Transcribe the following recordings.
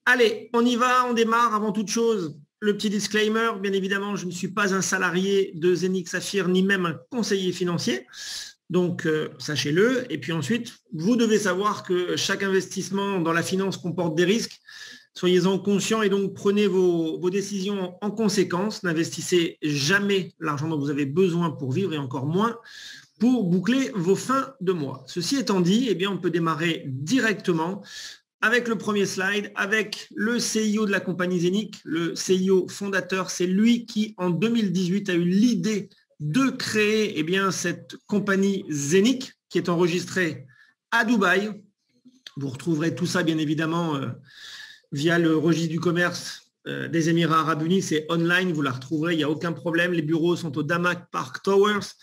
Allez, on y va, on démarre. Avant toute chose, le petit disclaimer, bien évidemment, je ne suis pas un salarié de Zeniq Saphir, ni même un conseiller financier. Donc, sachez-le. Et puis ensuite, vous devez savoir que chaque investissement dans la finance comporte des risques. Soyez-en conscients et donc prenez vos décisions en conséquence. N'investissez jamais l'argent dont vous avez besoin pour vivre et encore moins pour boucler vos fins de mois. Ceci étant dit, eh bien, on peut démarrer directement avec le premier slide, avec le CIO de la compagnie Zeniq, le CIO fondateur. C'est lui qui, en 2018, a eu l'idée de créer eh bien, cette compagnie Zeniq qui est enregistrée à Dubaï. Vous retrouverez tout ça, bien évidemment, via le registre du commerce des Émirats Arabes Unis. C'est online, vous la retrouverez, il n'y a aucun problème. Les bureaux sont au Damac Park Towers.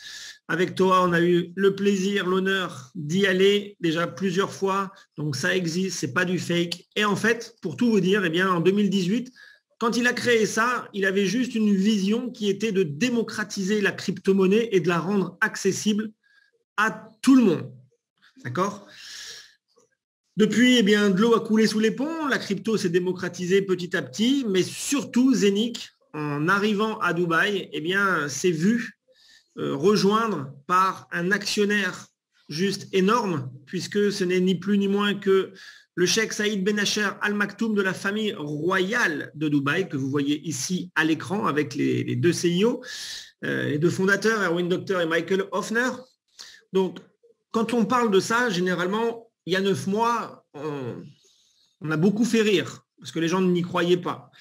Avec Toa, on a eu le plaisir, l'honneur d'y aller déjà plusieurs fois. Donc ça existe, c'est pas du fake. Et en fait, pour tout vous dire, eh bien, en 2018, quand il a créé ça, il avait juste une vision qui était de démocratiser la crypto-monnaie et de la rendre accessible à tout le monde. D'accord ? Depuis, eh bien, de l'eau a coulé sous les ponts. La crypto s'est démocratisée petit à petit, mais surtout Zeniq, en arrivant à Dubaï, eh bien, s'est vu rejoindre par un actionnaire juste énorme, puisque ce n'est ni plus ni moins que le cheikh Saïd Ben Nasser Al Maktoum de la famille royale de Dubaï, que vous voyez ici à l'écran avec les deux CIO, les deux fondateurs, Erwin Doctor et Michael Hofner. Donc, quand on parle de ça, généralement, il y a 9 mois, on a beaucoup fait rire, parce que les gens n'y croyaient pas.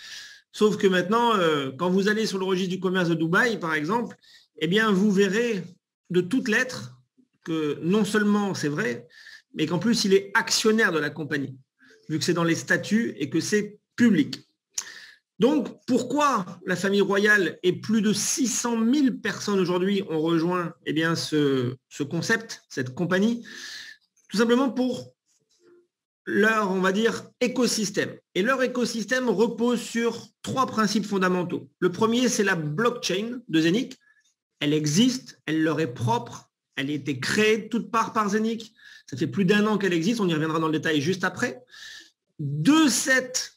Sauf que maintenant, quand vous allez sur le registre du commerce de Dubaï, par exemple, eh bien, vous verrez de toutes lettres que non seulement c'est vrai, mais qu'en plus, il est actionnaire de la compagnie, vu que c'est dans les statuts et que c'est public. Donc, pourquoi la famille royale et plus de 600 000 personnes aujourd'hui ont rejoint eh bien, ce concept, cette compagnie? Tout simplement pour leur, on va dire, écosystème. Et leur écosystème repose sur 3 principes fondamentaux. Le premier, c'est la blockchain de Zeniq. Elle existe, elle leur est propre, elle a été créée de toutes parts par Zeniq. Ça fait plus d'1 an qu'elle existe, on y reviendra dans le détail juste après. De cette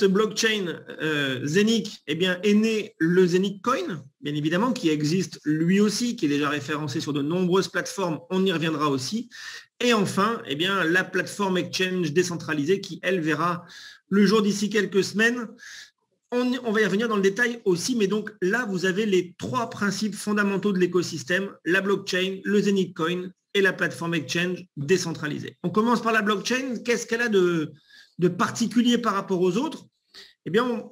blockchain Zeniq, eh bien, est né le Zeniq Coin, bien évidemment, qui existe lui aussi, qui est déjà référencé sur de nombreuses plateformes, on y reviendra aussi. Et enfin, eh bien, la plateforme exchange décentralisée qui, elle, verra le jour d'ici quelques semaines. On va y revenir dans le détail aussi, mais donc là, vous avez les 3 principes fondamentaux de l'écosystème, la blockchain, le Zeniq Coin et la plateforme exchange décentralisée. On commence par la blockchain. Qu'est-ce qu'elle a de particulier par rapport aux autres? Eh bien,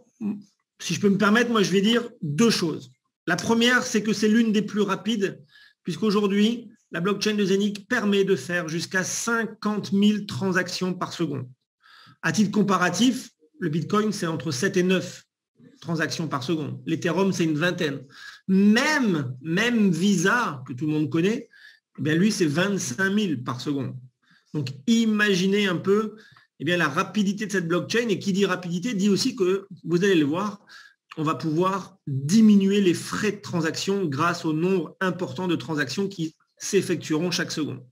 si je peux me permettre, moi, je vais dire 2 choses. La première, c'est que c'est l'une des plus rapides, puisqu'aujourd'hui, la blockchain de Zeniq permet de faire jusqu'à 50 000 transactions par seconde. À titre comparatif, le Bitcoin, c'est entre 7 et 9 transactions par seconde. L'Ethereum, c'est une vingtaine. Même Visa, que tout le monde connaît, eh bien lui, c'est 25 000 par seconde. Donc, imaginez un peu eh bien, la rapidité de cette blockchain. Et qui dit rapidité dit aussi que, vous allez le voir, on va pouvoir diminuer les frais de transaction grâce au nombre important de transactions qui s'effectueront chaque seconde.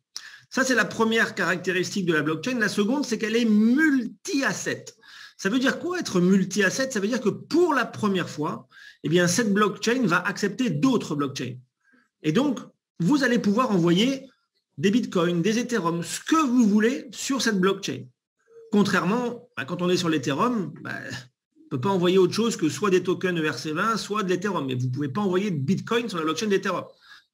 Ça, c'est la première caractéristique de la blockchain. La seconde, c'est qu'elle est multi-asset. Ça veut dire quoi être multi-asset? Ça veut dire que pour la première fois, eh bien, cette blockchain va accepter d'autres blockchains. Et donc, vous allez pouvoir envoyer des bitcoins, des Ethereum, ce que vous voulez sur cette blockchain. Contrairement, quand on est sur l'Ethereum, on ne peut pas envoyer autre chose que soit des tokens ERC20, soit de l'Ethereum. Mais vous ne pouvez pas envoyer de bitcoin sur la blockchain d'Ethereum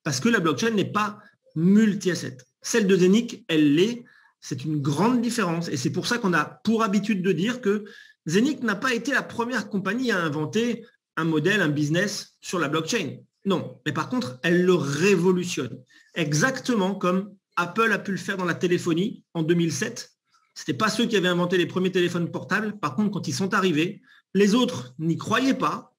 parce que la blockchain n'est pas multi-asset. Celle de Zeniq, elle l'est. C'est une grande différence et c'est pour ça qu'on a pour habitude de dire que Zeniq n'a pas été la première compagnie à inventer un modèle, un business sur la blockchain. Non, mais par contre, elle le révolutionne. Exactement comme Apple a pu le faire dans la téléphonie en 2007. Ce n'était pas ceux qui avaient inventé les premiers téléphones portables. Par contre, quand ils sont arrivés, les autres n'y croyaient pas.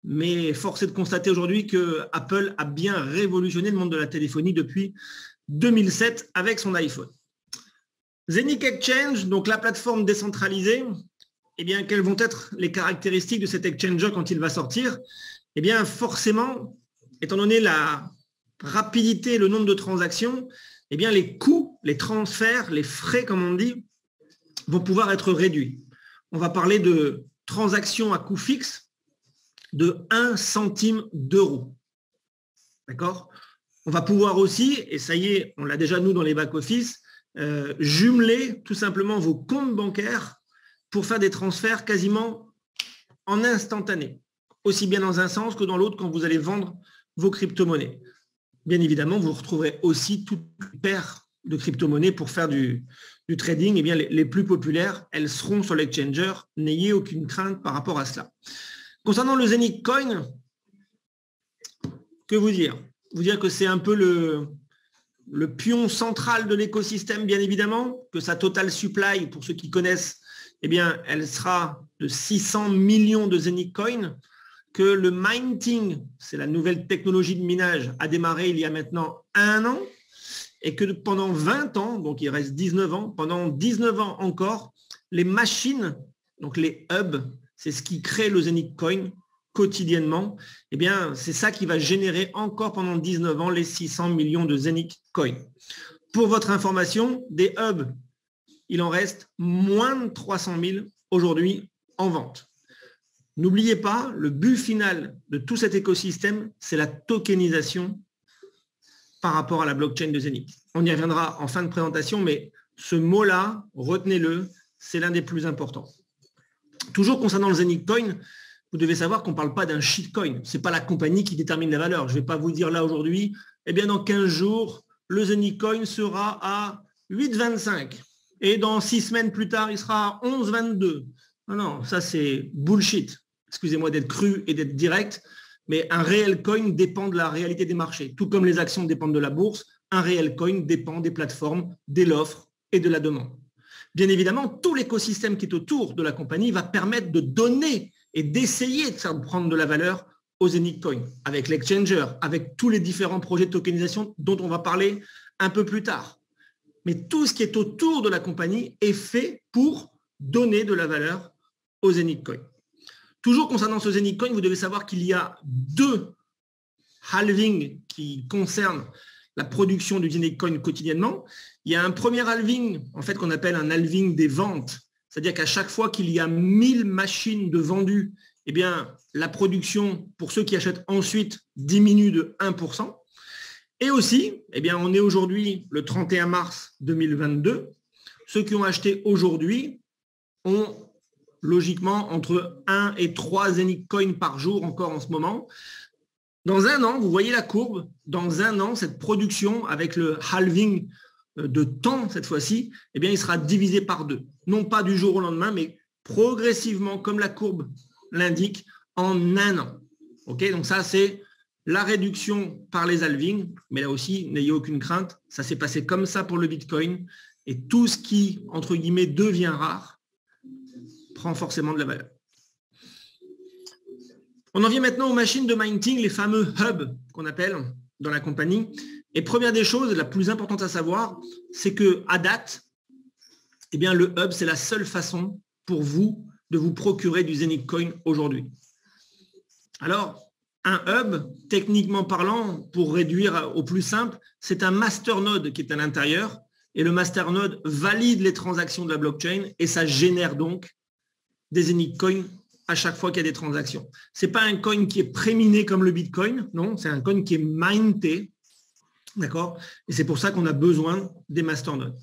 Mais force est de constater aujourd'hui que Apple a bien révolutionné le monde de la téléphonie depuis 2007 avec son iPhone. Zeniq Exchange, donc la plateforme décentralisée, eh bien, quelles vont être les caractéristiques de cet exchanger quand il va sortir? Eh bien, forcément, étant donné la rapidité et le nombre de transactions, eh bien, les coûts, les transferts, les frais, comme on dit, vont pouvoir être réduits. On va parler de transactions à coût fixe de 1 centime d'euro. D'accord? On va pouvoir aussi, et ça y est, on l'a déjà nous dans les back-office, jumeler tout simplement vos comptes bancaires pour faire des transferts quasiment en instantané, aussi bien dans un sens que dans l'autre quand vous allez vendre vos crypto-monnaies. Bien évidemment, vous retrouverez aussi toute paire de crypto-monnaies pour faire du trading. Eh bien, les plus populaires, elles seront sur l'exchanger. N'ayez aucune crainte par rapport à cela. Concernant le Zenic Coin, que vous dire? Vous dire que c'est un peu le pion central de l'écosystème, bien évidemment, que sa total supply, pour ceux qui connaissent, eh bien, elle sera de 600 millions de Zenic Coin, que le minting, c'est la nouvelle technologie de minage, a démarré il y a maintenant 1 an, et que pendant 20 ans, donc il reste 19 ans, pendant 19 ans encore, les machines, donc les hubs, c'est ce qui crée le Zenic Coin quotidiennement, eh bien, c'est ça qui va générer encore pendant 19 ans les 600 millions de Zenic Coin. Pour votre information, des hubs, il en reste moins de 300 000 aujourd'hui en vente. N'oubliez pas, le but final de tout cet écosystème, c'est la tokenisation par rapport à la blockchain de Zenic. On y reviendra en fin de présentation, mais ce mot-là, retenez-le, c'est l'un des plus importants. Toujours concernant le Zenic Coin, vous devez savoir qu'on ne parle pas d'un shitcoin. Ce n'est pas la compagnie qui détermine la valeur. Je ne vais pas vous dire là aujourd'hui, eh bien dans 15 jours, le Zenic Coin sera à 8,25. Et dans 6 semaines plus tard, il sera à 11,22. Non, non, ça c'est bullshit. Excusez-moi d'être cru et d'être direct, mais un réel coin dépend de la réalité des marchés. Tout comme les actions dépendent de la bourse, un réel coin dépend des plateformes, de l'offre et de la demande. Bien évidemment, tout l'écosystème qui est autour de la compagnie va permettre de donner et d'essayer de faire prendre de la valeur aux Zenic Coin, avec l'exchanger, avec tous les différents projets de tokenisation dont on va parler un peu plus tard. Mais tout ce qui est autour de la compagnie est fait pour donner de la valeur aux Zenic Coin. Toujours concernant ce Zenic Coin, vous devez savoir qu'il y a 2 halvings qui concernent la production du Zenic Coin quotidiennement. Il y a un premier halving, en fait, qu'on appelle un halving des ventes. C'est-à-dire qu'à chaque fois qu'il y a 1000 machines de vendues, eh bien, la production, pour ceux qui achètent ensuite, diminue de 1%. Et aussi, eh bien, on est aujourd'hui le 31 mars 2022. Ceux qui ont acheté aujourd'hui ont logiquement entre 1 et 3 Zenic Coin par jour encore en ce moment. Dans 1 an, vous voyez la courbe, dans 1 an, cette production avec le halving de temps cette fois-ci, eh bien, il sera divisé par 2. Non pas du jour au lendemain, mais progressivement, comme la courbe l'indique, en 1 an. Okay, donc ça, c'est la réduction par les halvings, mais là aussi, n'ayez aucune crainte, ça s'est passé comme ça pour le Bitcoin, et tout ce qui, entre guillemets, devient rare, prend forcément de la valeur. On en vient maintenant aux machines de mining, les fameux hubs qu'on appelle dans la compagnie. Et première des choses, la plus importante à savoir, c'est qu'à date, eh bien, le hub, c'est la seule façon pour vous de vous procurer du Zenic Coin aujourd'hui. Alors, un hub, techniquement parlant, pour réduire au plus simple, c'est un masternode qui est à l'intérieur et le masternode valide les transactions de la blockchain et ça génère donc des Zenic Coin à chaque fois qu'il y a des transactions. Ce n'est pas un coin qui est préminé comme le Bitcoin, non, c'est un coin qui est minté, d'accord? Et c'est pour ça qu'on a besoin des masternodes.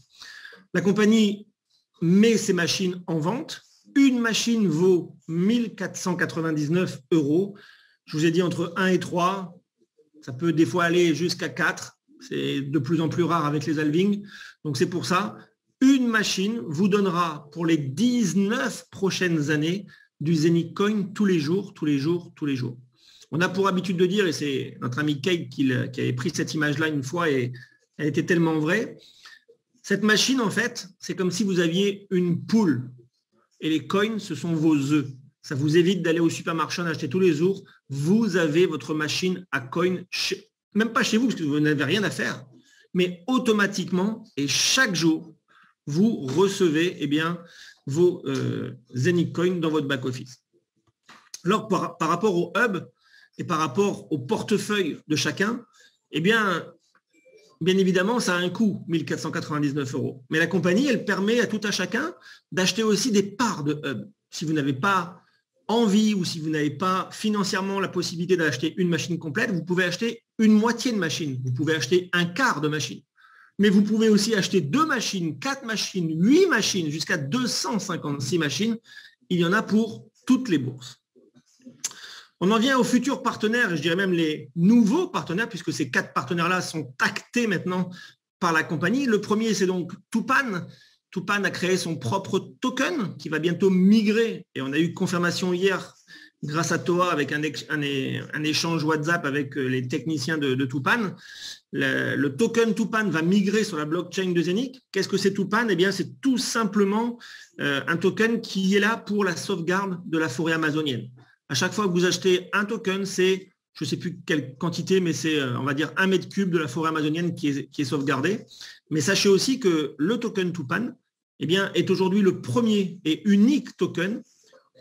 La compagnie met ses machines en vente. Une machine vaut 1 499 €. Je vous ai dit entre 1 et 3, ça peut des fois aller jusqu'à 4. C'est de plus en plus rare avec les halvings. Donc c'est pour ça, une machine vous donnera pour les 19 prochaines années du Zenic Coin tous les jours, tous les jours, tous les jours. On a pour habitude de dire, et c'est notre ami Kate qui avait pris cette image-là une fois et elle était tellement vraie, cette machine, en fait, c'est comme si vous aviez une poule et les coins, ce sont vos œufs. Ça vous évite d'aller au supermarché en acheter tous les jours. Vous avez votre machine à coin, même pas chez vous, parce que vous n'avez rien à faire, mais automatiquement et chaque jour, vous recevez bien, vos Zenic Coin dans votre back-office. Alors, par rapport au hub et par rapport au portefeuille de chacun, eh bien, bien évidemment, ça a un coût, 1 499 €. Mais la compagnie, elle permet à tout un chacun d'acheter aussi des parts de hub. Si vous n'avez pas envie ou si vous n'avez pas financièrement la possibilité d'acheter une machine complète, vous pouvez acheter une moitié de machine. Vous pouvez acheter un quart de machine. Mais vous pouvez aussi acheter 2 machines, 4 machines, 8 machines, jusqu'à 256 machines. Il y en a pour toutes les bourses. On en vient aux futurs partenaires, et je dirais même les nouveaux partenaires, puisque ces 4 partenaires-là sont actés maintenant par la compagnie. Le premier, c'est donc Tupan. Tupan a créé son propre token qui va bientôt migrer, et on a eu confirmation hier grâce à Toa avec un échange WhatsApp avec les techniciens de Tupan. Le token Tupan va migrer sur la blockchain de Zenic. Qu'est-ce que c'est Tupan? Eh bien, c'est tout simplement un token qui est là pour la sauvegarde de la forêt amazonienne. À chaque fois que vous achetez un token, c'est, je ne sais plus quelle quantité, mais c'est, on va dire, 1 mètre cube de la forêt amazonienne qui est sauvegardé. Mais sachez aussi que le token Tupan, eh bien, est aujourd'hui le premier et unique token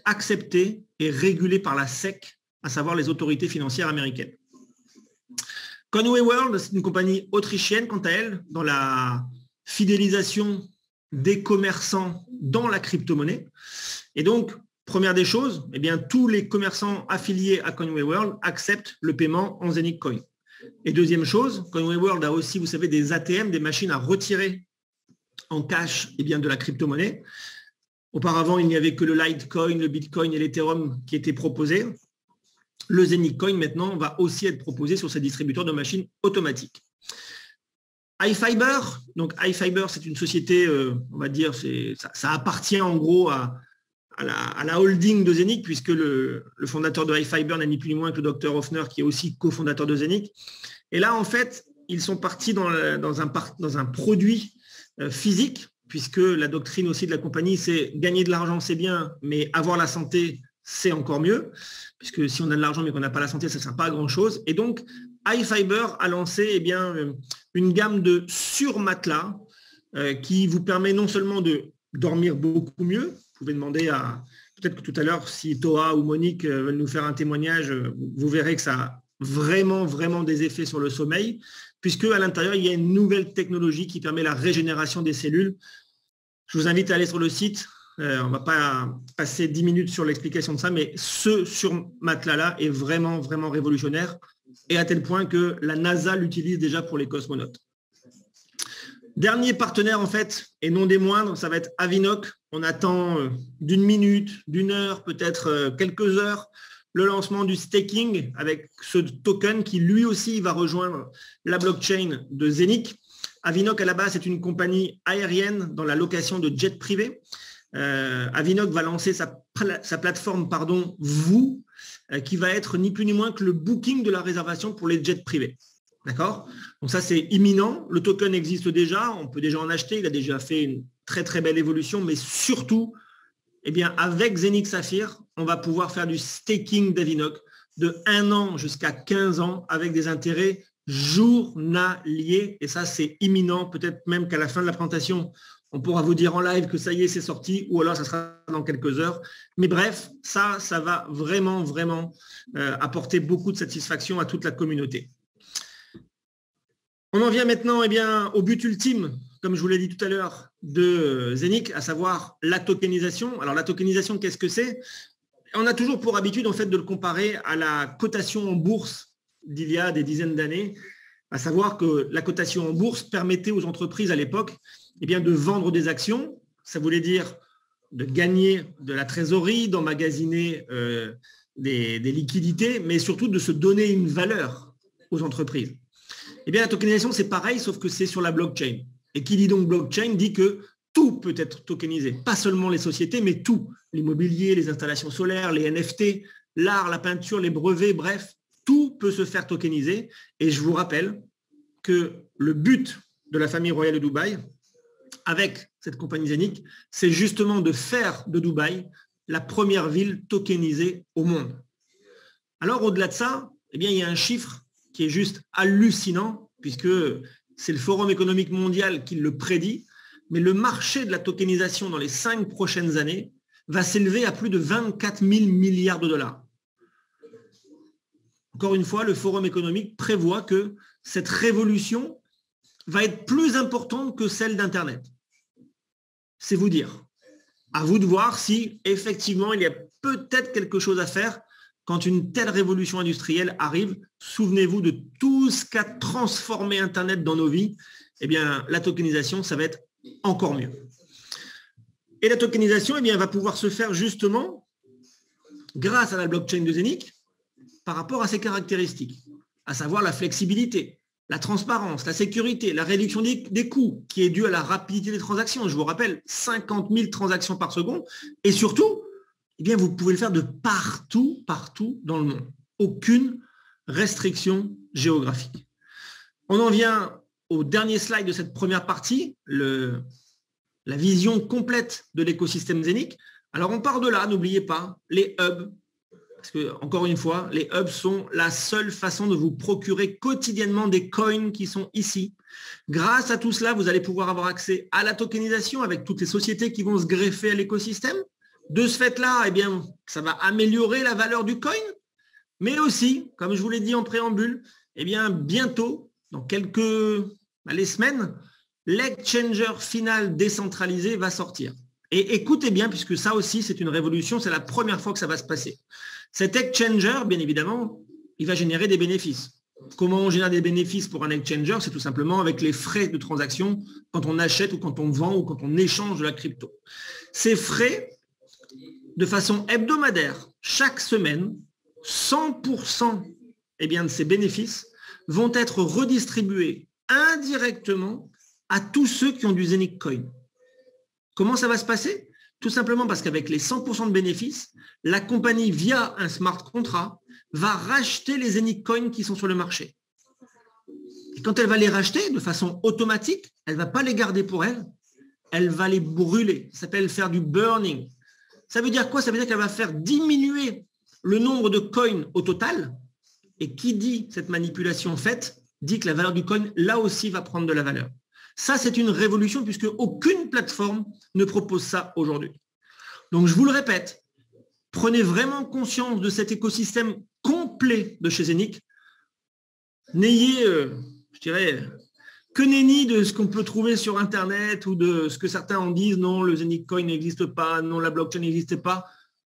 accepté et régulé par la SEC, à savoir les autorités financières américaines. Conway World, c'est une compagnie autrichienne, quant à elle, dans la fidélisation des commerçants dans la crypto-monnaie. Et donc, première des choses, eh bien, tous les commerçants affiliés à Conway World acceptent le paiement en Zenic Coin. Et deuxième chose, Conway World a aussi, vous savez, des ATM, des machines à retirer en cash eh bien, de la crypto-monnaie. Auparavant, il n'y avait que le Litecoin, le Bitcoin et l'Ethereum qui étaient proposés. Le Zenic Coin, maintenant, va aussi être proposé sur ces distributeurs de machines automatiques. iFiber, donc iFiber, c'est une société, on va dire, ça appartient en gros à la holding de Zenic, puisque le fondateur de iFiber n'est ni plus ni moins que le Dr Hoffner, qui est aussi cofondateur de Zenic. Et là, en fait, ils sont partis dans un produit physique, puisque la doctrine aussi de la compagnie, c'est gagner de l'argent, c'est bien, mais avoir la santé, c'est encore mieux, puisque si on a de l'argent mais qu'on n'a pas la santé, ça ne sert pas à grand-chose. Et donc, iFiber a lancé eh bien, une gamme de surmatelas qui vous permet non seulement de dormir beaucoup mieux. Vous pouvez demander à, peut-être que tout à l'heure, si Toa ou Monique veulent nous faire un témoignage, vous verrez que ça a vraiment, vraiment des effets sur le sommeil, puisque à l'intérieur, il y a une nouvelle technologie qui permet la régénération des cellules. Je vous invite à aller sur le site. On ne va pas passer 10 minutes sur l'explication de ça, mais ce surmatelas-là est vraiment, vraiment révolutionnaire, et à tel point que la NASA l'utilise déjà pour les cosmonautes. Dernier partenaire, en fait, et non des moindres, ça va être Avinoc. On attend d'une minute, d'une heure, peut-être quelques heures, le lancement du staking avec ce token qui, lui aussi, va rejoindre la blockchain de Zenic. Avinoc, à la base, c'est une compagnie aérienne dans la location de jets privés. Avinoc va lancer sa plateforme VOO, qui va être ni plus ni moins que le booking de la réservation pour les jets privés. D'accord? Donc ça, c'est imminent. Le token existe déjà. On peut déjà en acheter. Il a déjà fait une très, très belle évolution. Mais surtout, eh bien, avec Zenic Saphir, on va pouvoir faire du staking d'Avinoc de 1 an jusqu'à 15 ans avec des intérêts journaliers. Et ça, c'est imminent. Peut-être même qu'à la fin de la présentation, on pourra vous dire en live que ça y est, c'est sorti. Ou alors, ça sera dans quelques heures. Mais bref, ça va vraiment, vraiment apporter beaucoup de satisfaction à toute la communauté. On en vient maintenant eh bien, au but ultime, comme je vous l'ai dit tout à l'heure, de Zenic, à savoir la tokenisation. Alors la tokenisation, qu'est-ce que c'est? On a toujours pour habitude en fait, de le comparer à la cotation en bourse d'il y a des dizaines d'années, à savoir que la cotation en bourse permettait aux entreprises à l'époque eh bien, de vendre des actions. Ça voulait dire de gagner de la trésorerie, d'emmagasiner des liquidités, mais surtout de se donner une valeur aux entreprises. Eh bien, la tokenisation, c'est pareil, sauf que c'est sur la blockchain. Et qui dit donc blockchain dit que tout peut être tokenisé. Pas seulement les sociétés, mais tout. L'immobilier, les installations solaires, les NFT, l'art, la peinture, les brevets, bref, tout peut se faire tokeniser. Et je vous rappelle que le but de la famille royale de Dubaï, avec cette compagnie Zenic, c'est justement de faire de Dubaï la première ville tokenisée au monde. Alors, au-delà de ça, eh bien, il y a un chiffre qui est juste hallucinant, puisque c'est le Forum économique mondial qui le prédit, mais le marché de la tokenisation dans les 5 prochaines années va s'élever à plus de 24 000 milliards de dollars. Encore une fois, le Forum économique prévoit que cette révolution va être plus importante que celle d'Internet. C'est vous dire. À vous de voir si effectivement il y a peut-être quelque chose à faire quand une telle révolution industrielle arrive. Souvenez-vous de tout ce qu'a transformé Internet dans nos vies. Eh bien, la tokenisation, ça va être encore mieux. Et la tokenisation, eh bien, va pouvoir se faire justement grâce à la blockchain de Zeniq par rapport à ses caractéristiques, à savoir la flexibilité, la transparence, la sécurité, la réduction des coûts qui est due à la rapidité des transactions. Je vous rappelle, 50 000 transactions par seconde. Et surtout, eh bien, vous pouvez le faire de partout, partout dans le monde. Aucune restriction géographique. On en vient au dernier slide de cette première partie, la vision complète de l'écosystème Zeniq. Alors, on part de là, n'oubliez pas, les hubs. Parce que, encore une fois, les hubs sont la seule façon de vous procurer quotidiennement des coins qui sont ici. Grâce à tout cela, vous allez pouvoir avoir accès à la tokenisation avec toutes les sociétés qui vont se greffer à l'écosystème. De ce fait-là, eh bien, ça va améliorer la valeur du coin, mais aussi, comme je vous l'ai dit en préambule, eh bien, bientôt, dans quelques semaines, l'exchanger final décentralisé va sortir. Et écoutez bien, puisque ça aussi, c'est une révolution, c'est la première fois que ça va se passer. Cet exchanger, bien évidemment, il va générer des bénéfices. Comment on génère des bénéfices pour un exchanger? C'est tout simplement avec les frais de transaction quand on achète ou quand on vend ou quand on échange de la crypto. Ces frais, de façon hebdomadaire, chaque semaine, 100% eh bien, de ces bénéfices vont être redistribués indirectement à tous ceux qui ont du Zeniq Coin. Comment ça va se passer? Tout simplement parce qu'avec les 100% de bénéfices, la compagnie, via un smart contract, va racheter les Zeniq Coins qui sont sur le marché. Et quand elle va les racheter de façon automatique, elle ne va pas les garder pour elle, elle va les brûler. Ça s'appelle faire du burning. Ça veut dire quoi? Ça veut dire qu'elle va faire diminuer le nombre de coins au total. Et qui dit cette manipulation faite, dit que la valeur du coin, là aussi, va prendre de la valeur. Ça, c'est une révolution puisque aucune plateforme ne propose ça aujourd'hui. Donc, je vous le répète, prenez vraiment conscience de cet écosystème complet de chez Zeniq. N'ayez, je dirais, que nenni de ce qu'on peut trouver sur Internet ou de ce que certains en disent. Non, le Zeniq Coin n'existe pas, non, la blockchain n'existe pas.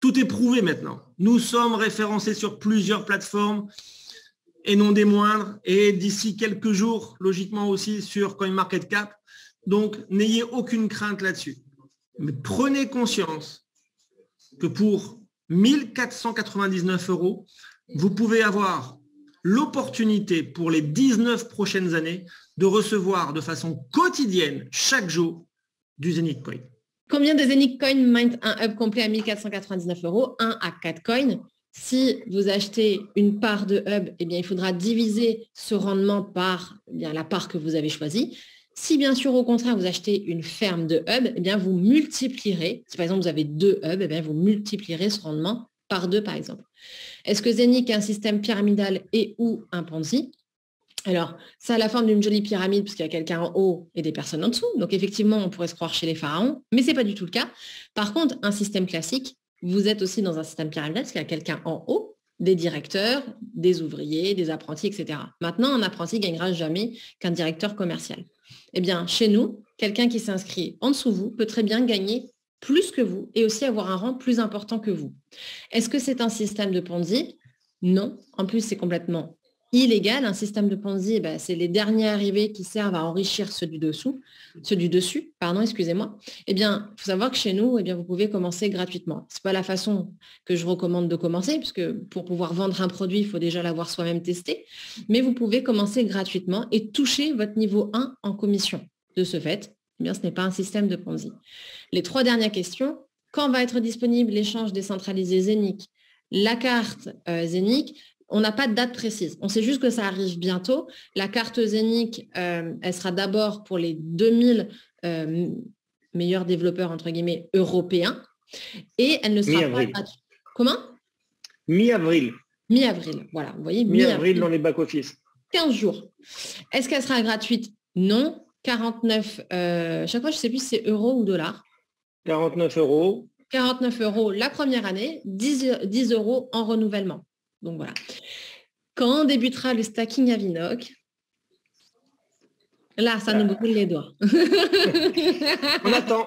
Tout est prouvé maintenant. Nous sommes référencés sur plusieurs plateformes et non des moindres, et d'ici quelques jours, logiquement aussi sur CoinMarketCap. Donc, n'ayez aucune crainte là-dessus. Mais prenez conscience que pour 1 499 €, vous pouvez avoir l'opportunité pour les 19 prochaines années de recevoir de façon quotidienne, chaque jour, du Zeniq Coin. Combien de Zeniq Coin mint un hub complet à 1 499 €? 1 à 4 coins. Si vous achetez une part de hub, eh bien, il faudra diviser ce rendement par la part que vous avez choisie. Si bien sûr, au contraire, vous achetez une ferme de hub, eh bien, vous multiplierez. Si par exemple, vous avez 2 hubs, eh bien, vous multiplierez ce rendement par 2, par exemple. Est-ce que Zeniq est un système pyramidal et ou un Ponzi? Alors, ça a la forme d'une jolie pyramide puisqu'il y a quelqu'un en haut et des personnes en dessous. Donc, effectivement, on pourrait se croire chez les pharaons, mais ce n'est pas du tout le cas. Par contre, un système classique, vous êtes aussi dans un système pyramidal parce qu'il y a quelqu'un en haut, des directeurs, des ouvriers, des apprentis, etc. Maintenant, un apprenti ne gagnera jamais qu'un directeur commercial. Eh bien, chez nous, quelqu'un qui s'inscrit en dessous de vous peut très bien gagner plus que vous et aussi avoir un rang plus important que vous. Est-ce que c'est un système de Ponzi? Non. En plus, c'est complètement illégal. Un système de Ponzi, c'est les derniers arrivés qui servent à enrichir ceux du dessus. Eh bien, il faut savoir que chez nous, eh bien, vous pouvez commencer gratuitement. Ce n'est pas la façon que je recommande de commencer, puisque pour pouvoir vendre un produit, il faut déjà l'avoir soi-même testé. Mais vous pouvez commencer gratuitement et toucher votre niveau 1 en commission. De ce fait, eh bien, ce n'est pas un système de Ponzi. Les 3 dernières questions. Quand va être disponible l'échange décentralisé Zeniq? La carte Zeniq, on n'a pas de date précise. On sait juste que ça arrive bientôt. La carte Zeniq, elle sera d'abord pour les 2000 meilleurs développeurs, entre guillemets, européens. Et elle ne sera pas gratuite. Comment? Mi-avril. Mi-avril, voilà. Vous voyez, mi-avril dans les back-office. 15 jours. Est-ce qu'elle sera gratuite? Non. 49, chaque fois, je ne sais plus si c'est euros ou dollars. 49 €. 49 € la première année, 10 € en renouvellement. Donc voilà. Quand débutera le stacking à Vinok? Là, ça nous brûle les doigts. On attend.